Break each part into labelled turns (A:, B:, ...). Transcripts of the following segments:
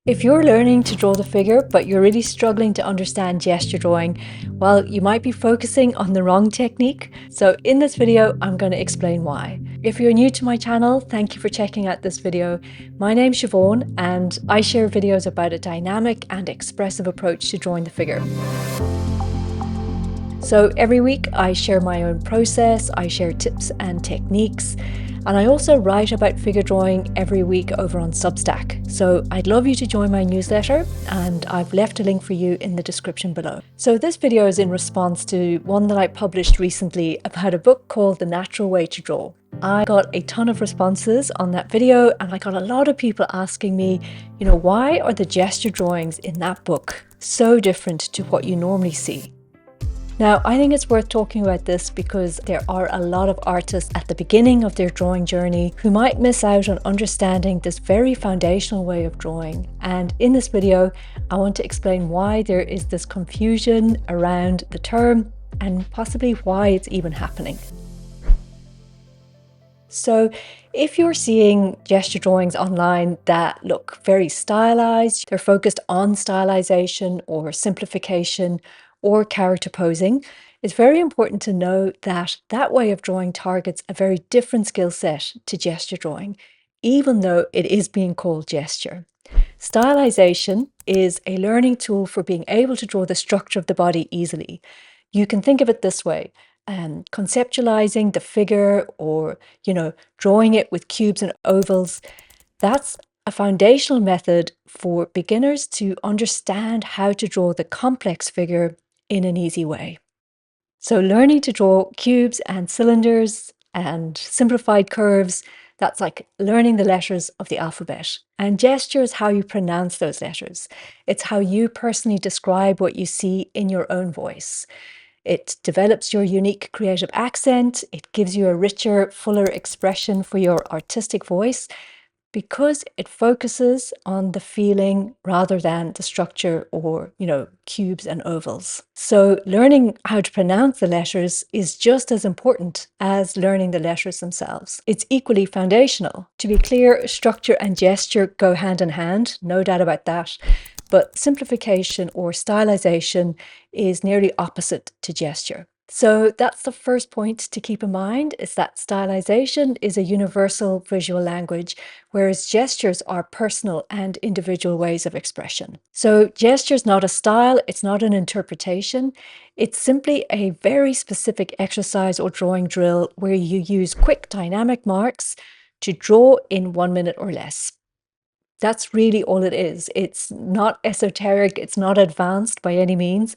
A: If you're learning to draw the figure, but you're really struggling to understand gesture drawing, well, you might be focusing on the wrong technique. So in this video, I'm going to explain why. If you're new to my channel, thank you for checking out this video. My name's Siobhan, and I share videos about a dynamic and expressive approach to drawing the figure. So every week I share my own process, I share tips and techniques, and I also write about figure drawing every week over on Substack. So I'd love you to join my newsletter, and I've left a link for you in the description below. So this video is in response to one that I published recently about a book called The Natural Way to Draw. I got a ton of responses on that video, and I got a lot of people asking me, why are the gesture drawings in that book so different to what you normally see? Now, I think it's worth talking about this because there are a lot of artists at the beginning of their drawing journey who might miss out on understanding this very foundational way of drawing. And in this video, I want to explain why there is this confusion around the term and possibly why it's even happening. So if you're seeing gesture drawings online that look very stylized, they're focused on stylization or simplification or character posing, it's very important to know that that way of drawing targets a very different skill set to gesture drawing, even though it is being called gesture. Stylization is a learning tool for being able to draw the structure of the body easily. You can think of it this way. Conceptualizing the figure or, drawing it with cubes and ovals, that's a foundational method for beginners to understand how to draw the complex figure in an easy way. So learning to draw cubes and cylinders and simplified curves, that's like learning the letters of the alphabet. And gesture is how you pronounce those letters. It's how you personally describe what you see in your own voice. It develops your unique creative accent. It gives you a richer, fuller expression for your artistic voice because it focuses on the feeling rather than the structure or, cubes and ovals. So learning how to pronounce the letters is just as important as learning the letters themselves. It's equally foundational. To be clear, structure and gesture go hand in hand, no doubt about that. But simplification or stylization is nearly opposite to gesture. So that's the first point to keep in mind, is that stylization is a universal visual language, whereas gestures are personal and individual ways of expression. So gesture is not a style, it's not an interpretation, it's simply a very specific exercise or drawing drill where you use quick dynamic marks to draw in 1 minute or less. That's really all it is. It's not esoteric, it's not advanced by any means.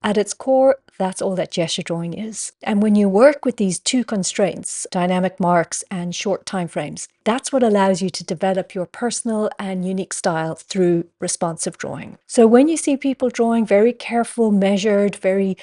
A: At its core, that's all that gesture drawing is. And when you work with these two constraints, dynamic marks and short timeframes, that's what allows you to develop your personal and unique style through responsive drawing. So when you see people drawing very careful, measured, very,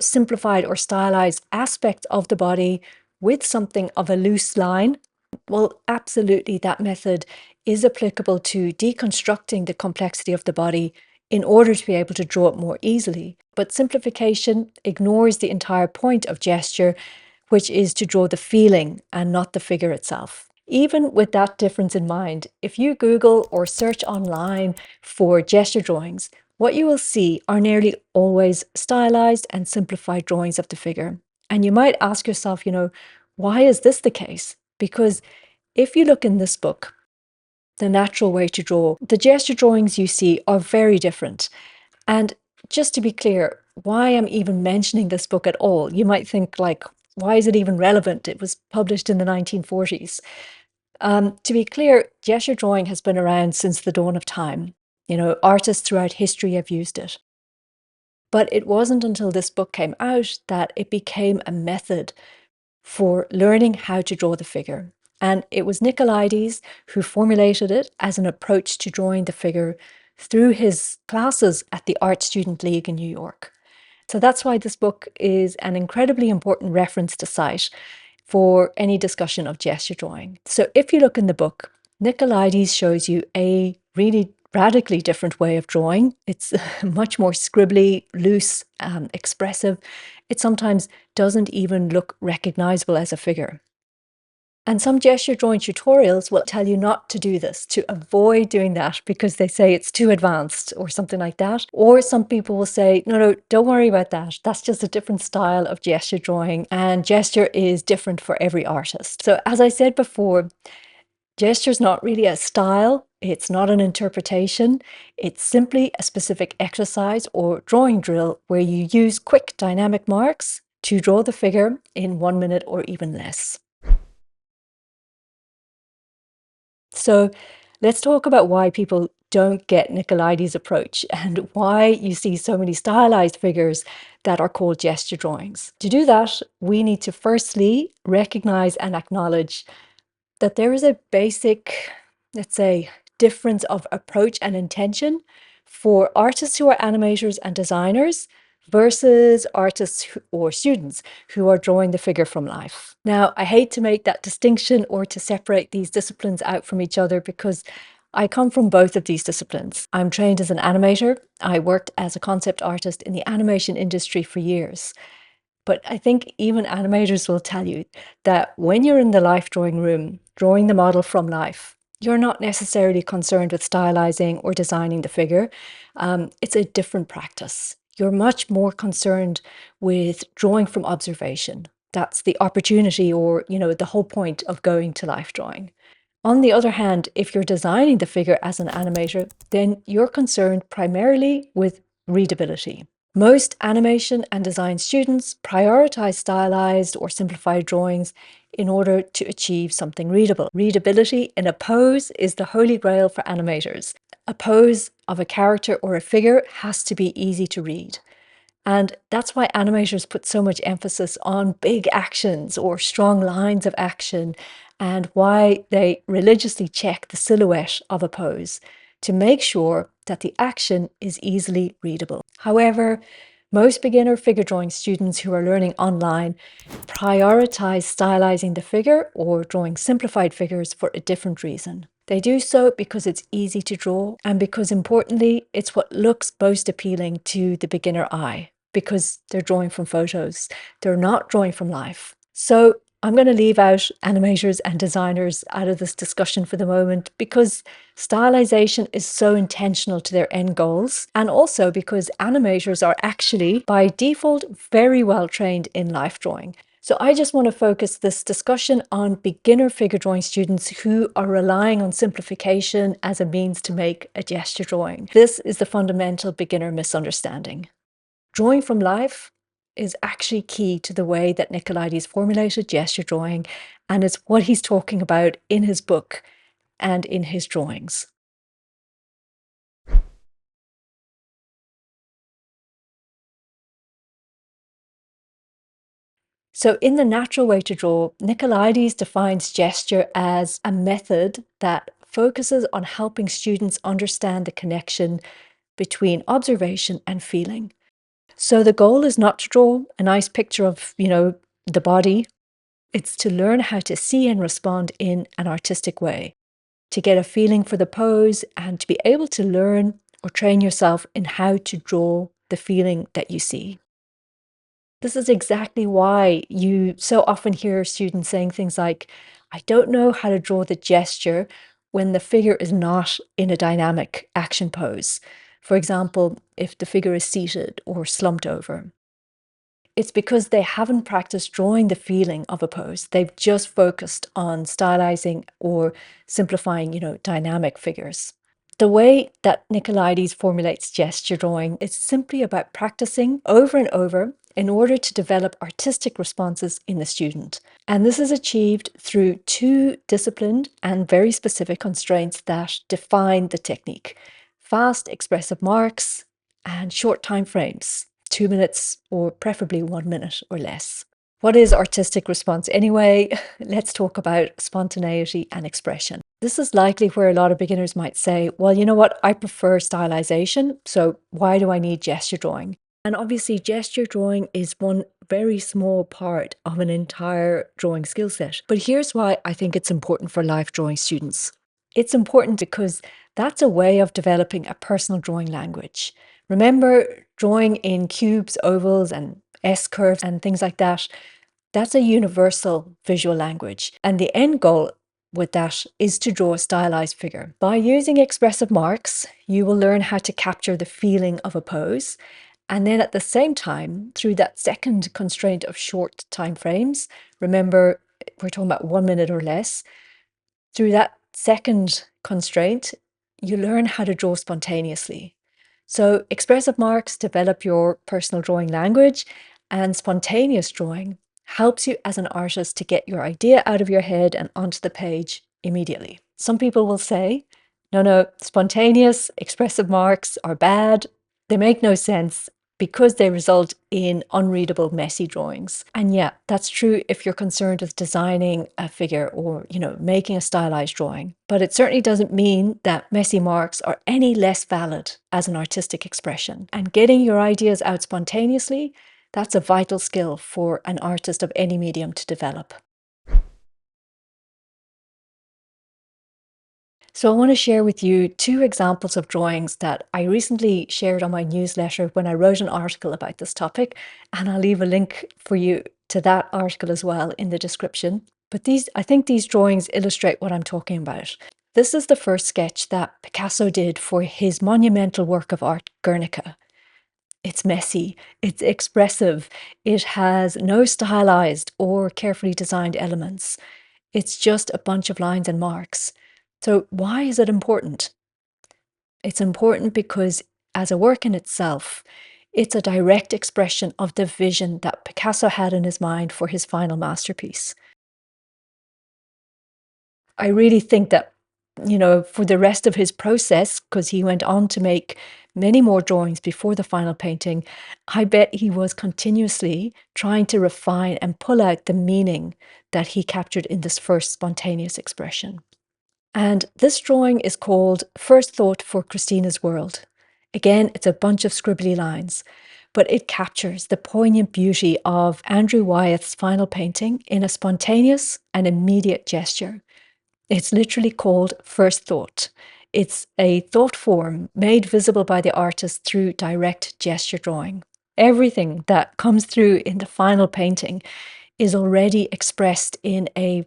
A: simplified or stylized aspects of the body with something of a loose line, well, absolutely, that method is applicable to deconstructing the complexity of the body in order to be able to draw it more easily. But simplification ignores the entire point of gesture, which is to draw the feeling and not the figure itself. Even with that difference in mind, if you Google or search online for gesture drawings, what you will see are nearly always stylized and simplified drawings of the figure. And you might ask yourself, why is this the case? Because if you look in this book, The Natural Way to Draw, the gesture drawings you see are very different. And just to be clear, why I'm even mentioning this book at all, you might think, why is it even relevant? It was published in the 1940s. To be clear, gesture drawing has been around since the dawn of time. Artists throughout history have used it. But it wasn't until this book came out that it became a method for learning how to draw the figure. And it was Nicolaides who formulated it as an approach to drawing the figure through his classes at the Art Student League in New York. So that's why this book is an incredibly important reference to cite for any discussion of gesture drawing. So if you look in the book, Nicolaides shows you a really radically different way of drawing. It's much more scribbly, loose, expressive. It sometimes doesn't even look recognizable as a figure. And some gesture drawing tutorials will tell you not to do this, to avoid doing that because they say it's too advanced or something like that. Or some people will say, no, no, don't worry about that. That's just a different style of gesture drawing, and gesture is different for every artist. So as I said before, gesture is not really a style. It's not an interpretation. It's simply a specific exercise or drawing drill where you use quick dynamic marks to draw the figure in 1 minute or even less. So let's talk about why people don't get Nicolaides' approach and why you see so many stylized figures that are called gesture drawings. To do that, we need to firstly recognize and acknowledge that there is a basic, let's say, difference of approach and intention for artists who are animators and designers versus artists or students who are drawing the figure from life. Now, I hate to make that distinction or to separate these disciplines out from each other because I come from both of these disciplines. I'm trained as an animator. I worked as a concept artist in the animation industry for years. But I think even animators will tell you that when you're in the life drawing room, drawing the model from life, you're not necessarily concerned with stylizing or designing the figure. It's a different practice. You're much more concerned with drawing from observation. That's the opportunity or, the whole point of going to life drawing. On the other hand, if you're designing the figure as an animator, then you're concerned primarily with readability. Most animation and design students prioritize stylized or simplified drawings in order to achieve something readable. Readability in a pose is the holy grail for animators. A pose of a character or a figure has to be easy to read. And that's why animators put so much emphasis on big actions or strong lines of action, and why they religiously check the silhouette of a pose to make sure that the action is easily readable. However, most beginner figure drawing students who are learning online prioritize stylizing the figure or drawing simplified figures for a different reason. They do so because it's easy to draw and because, importantly, it's what looks most appealing to the beginner eye, because they're drawing from photos. They're not drawing from life. So I'm going to leave out animators and designers out of this discussion for the moment because stylization is so intentional to their end goals, and also because animators are actually by default very well trained in life drawing. So I just want to focus this discussion on beginner figure drawing students who are relying on simplification as a means to make a gesture drawing. This is the fundamental beginner misunderstanding. Drawing from life is actually key to the way that Nicolaides formulated gesture drawing, and it's what he's talking about in his book and in his drawings. So in The Natural Way to Draw, Nicolaides defines gesture as a method that focuses on helping students understand the connection between observation and feeling. So the goal is not to draw a nice picture of, the body. It's to learn how to see and respond in an artistic way, to get a feeling for the pose, and to be able to learn or train yourself in how to draw the feeling that you see. This is exactly why you so often hear students saying things like, I don't know how to draw the gesture when the figure is not in a dynamic action pose. For example, if the figure is seated or slumped over. It's because they haven't practiced drawing the feeling of a pose. They've just focused on stylizing or simplifying, dynamic figures. The way that Nicolaides formulates gesture drawing is simply about practicing over and over in order to develop artistic responses in the student. And this is achieved through two disciplined and very specific constraints that define the technique: fast expressive marks and short time frames, 2 minutes or preferably 1 minute or less. What is artistic response anyway? Let's talk about spontaneity and expression. This is likely where a lot of beginners might say, well, you know what, I prefer stylization, so why do I need gesture drawing? And obviously gesture drawing is one very small part of an entire drawing skill set. But here's why I think it's important for life drawing students. It's important because that's a way of developing a personal drawing language. Remember, drawing in cubes, ovals, and S-curves and things like that, That's a universal visual language. And the end goal with that is to draw a stylized figure. By using expressive marks, you will learn how to capture the feeling of a pose. And then at the same time, through that second constraint of short time frames, remember, we're talking about 1 minute or less, through that second constraint, you learn how to draw spontaneously. So expressive marks develop your personal drawing language, and spontaneous drawing helps you as an artist to get your idea out of your head and onto the page immediately. Some people will say, no, no, spontaneous expressive marks are bad. They make no sense because they result in unreadable, messy drawings. And yeah, that's true if you're concerned with designing a figure or, making a stylized drawing. But it certainly doesn't mean that messy marks are any less valid as an artistic expression. And getting your ideas out spontaneously, that's a vital skill for an artist of any medium to develop. So I want to share with you 2 examples of drawings that I recently shared on my newsletter when I wrote an article about this topic, and I'll leave a link for you to that article as well in the description. But I think these drawings illustrate what I'm talking about. This is the first sketch that Picasso did for his monumental work of art, Guernica. It's messy, it's expressive, it has no stylized or carefully designed elements. It's just a bunch of lines and marks. So why is it important? It's important because as a work in itself, it's a direct expression of the vision that Picasso had in his mind for his final masterpiece. I really think that, for the rest of his process, because he went on to make many more drawings before the final painting, I bet he was continuously trying to refine and pull out the meaning that he captured in this first spontaneous expression. And this drawing is called First Thought for Christina's World. Again, it's a bunch of scribbly lines, but it captures the poignant beauty of Andrew Wyeth's final painting in a spontaneous and immediate gesture. It's literally called First Thought. It's a thought form made visible by the artist through direct gesture drawing. Everything that comes through in the final painting is already expressed in a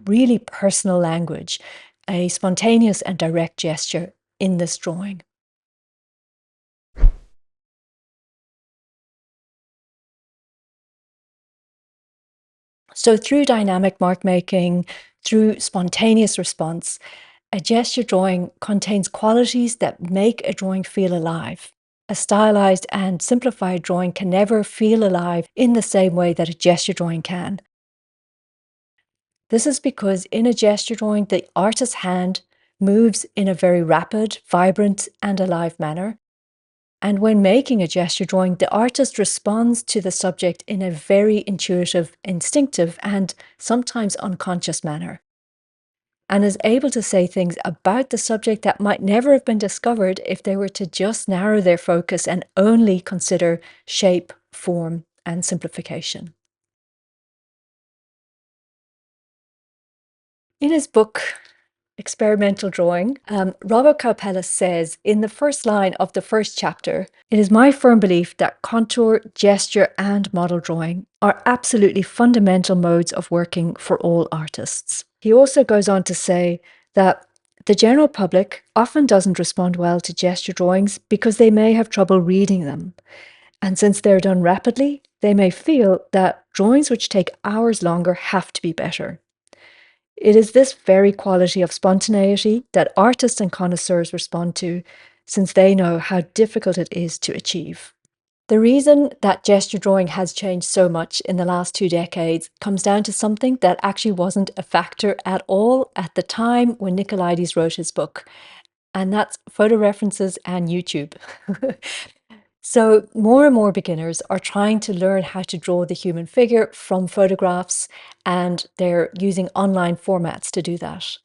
A: really personal language, a spontaneous and direct gesture in this drawing. So through dynamic mark making, through spontaneous response, a gesture drawing contains qualities that make a drawing feel alive. A stylized and simplified drawing can never feel alive in the same way that a gesture drawing can. This is because in a gesture drawing, the artist's hand moves in a very rapid, vibrant, and alive manner. And when making a gesture drawing, the artist responds to the subject in a very intuitive, instinctive, and sometimes unconscious manner, and is able to say things about the subject that might never have been discovered if they were to just narrow their focus and only consider shape, form, and simplification. In his book, Experimental Drawing, Robert Cowpellis says in the first line of the first chapter, "It is my firm belief that contour, gesture, and model drawing are absolutely fundamental modes of working for all artists." He also goes on to say that the general public often doesn't respond well to gesture drawings because they may have trouble reading them. And since they're done rapidly, they may feel that drawings which take hours longer have to be better. It is this very quality of spontaneity that artists and connoisseurs respond to, since they know how difficult it is to achieve. The reason that gesture drawing has changed so much in the last 2 decades comes down to something that actually wasn't a factor at all at the time when Nicolaides wrote his book, and that's photo references and YouTube. So more and more beginners are trying to learn how to draw the human figure from photographs, and they're using online formats to do that.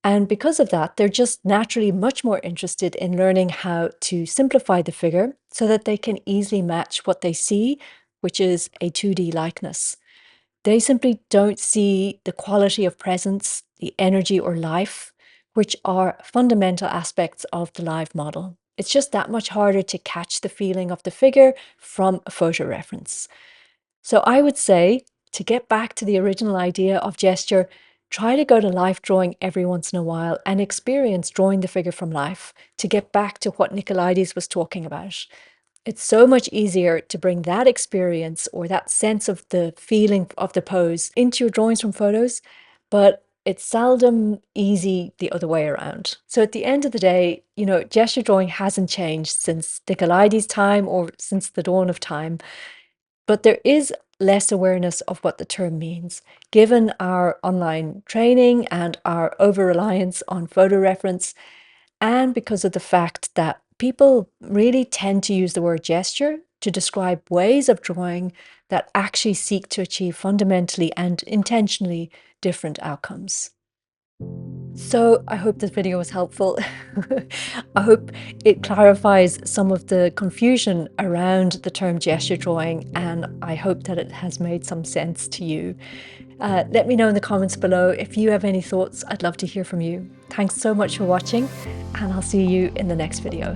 A: And because of that, they're just naturally much more interested in learning how to simplify the figure so that they can easily match what they see, which is a 2D likeness. They simply don't see the quality of presence, the energy or life, which are fundamental aspects of the live model. It's just that much harder to catch the feeling of the figure from a photo reference. So I would say To get back to the original idea of gesture, try to go to life drawing every once in a while and experience drawing the figure from life to get back to what Nicolaides was talking about. It's so much easier to bring that experience or that sense of the feeling of the pose into your drawings from photos, but it's seldom easy the other way around. So at the end of the day, gesture drawing hasn't changed since Nicolaides' time or since the dawn of time, but there is less awareness of what the term means, given our online training and our over-reliance on photo reference, and because of the fact that people really tend to use the word gesture to describe ways of drawing that actually seek to achieve fundamentally and intentionally different outcomes. So I hope this video was helpful. I hope it clarifies some of the confusion around the term gesture drawing, and I hope that it has made some sense to you. Let me know in the comments below if you have any thoughts. I'd love to hear from you. Thanks so much for watching, and I'll see you in the next video.